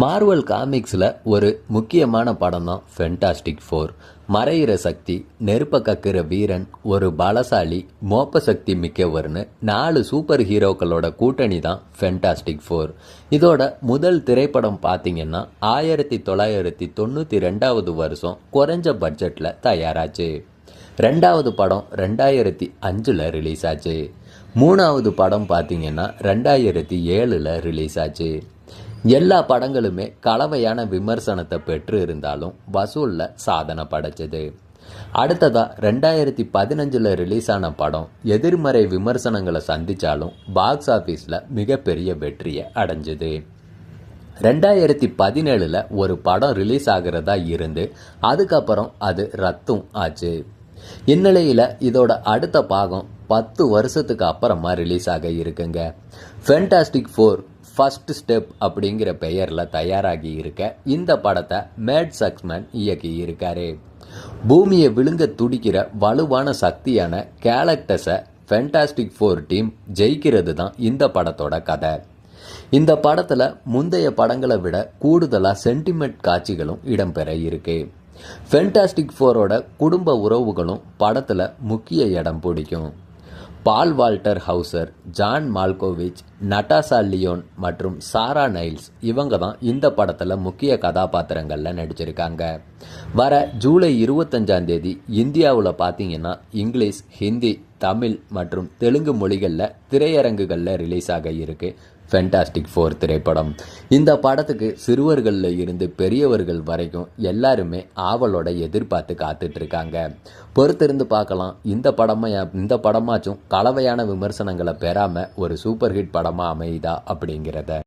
Marvel காமிக்ஸில் ஒரு முக்கியமான படம் தான் ஃபென்டாஸ்டிக் ஃபோர். மறையிற சக்தி, நெருப்ப கக்கிற வீரன், ஒரு பலசாலி, மோப்ப சக்தி மிக்கவர்னு 4 சூப்பர் ஹீரோக்களோட கூட்டணி தான் ஃபென்டாஸ்டிக் ஃபோர். இதோட முதல் திரைப்படம் பார்த்தீங்கன்னா 1992 வருஷம் குறைஞ்ச பட்ஜெட்டில் தயாராச்சு. 2வது படம் 2005 ரிலீஸ் ஆச்சு. 3வது படம் பார்த்தீங்கன்னா 2007 ரிலீஸ் ஆச்சு. எல்லா படங்களுமே கலவையான விமர்சனத்தை பெற்று இருந்தாலும் வசூலில் சாதனை படைச்சது. அடுத்ததா 2015 ரிலீஸ் ஆன படம் எதிர்மறை விமர்சனங்களை சந்திச்சாலும் பாக்ஸ் ஆஃபீஸில் மிகப்பெரிய வெற்றியை அடைஞ்சது. 2017 ஒரு படம் ரிலீஸ் ஆகிறதா இருந்து அதுக்கப்புறம் அது ரத்தும் ஆச்சு. இந்நிலையில் இதோட அடுத்த பாகம் 10 வருஷத்துக்கு அப்புறமா ரிலீஸ் ஆக இருக்குங்க. ஃபென்டாஸ்டிக் ஃபோர் ஃபர்ஸ்ட் ஸ்டெப் அப்படிங்கிற பெயரில் தயாராகி இருக்க இந்த படத்தை மேட் சக்ஸ்மேன் இயக்கி இருக்காரு. பூமியை விழுங்க துடிக்கிற வலுவான சக்தியான கேலக்டஸை ஃபென்டாஸ்டிக் ஃபோர் டீம் ஜெயிக்கிறது தான் இந்த படத்தோட கதை. இந்த படத்தில் முந்தைய படங்களை விட கூடுதலாக சென்டிமெண்ட் காட்சிகளும் இடம்பெற இருக்கு. ஃபென்டாஸ்டிக் ஃபோரோட குடும்ப உறவுகளும் படத்தில் முக்கிய இடம் பிடிக்கும். பால் வால்டர் ஹவுசர், ஜான் மால்கோவிச், நட்டாசா லியோன் மற்றும் சாரா நைல்ஸ் இவங்க தான் இந்த படத்தில் முக்கிய கதாபாத்திரங்களில் நடிச்சிருக்காங்க. வர ஜூலை 25 இந்தியாவில் பார்த்தீங்கன்னா இங்கிலீஷ், ஹிந்தி, தமிழ் மற்றும் தெலுங்கு மொழிகளில் திரையரங்குகளில் ரிலீஸ் ஆக இருக்கு ஃபென்டாஸ்டிக் ஃபோர் திரைப்படம். இந்த படத்துக்கு சிறுவர்களில் இருந்து பெரியவர்கள் வரைக்கும் எல்லாருமே ஆவலோட எதிர்பார்த்து காத்துட்டு இருக்காங்க. பொறுத்திருந்து பார்க்கலாம் இந்த படமாச்சும் கலவையான விமர்சனங்களை பெறாமல் ஒரு சூப்பர் ஹிட் படமாக அமையுதா அப்படிங்கிறத.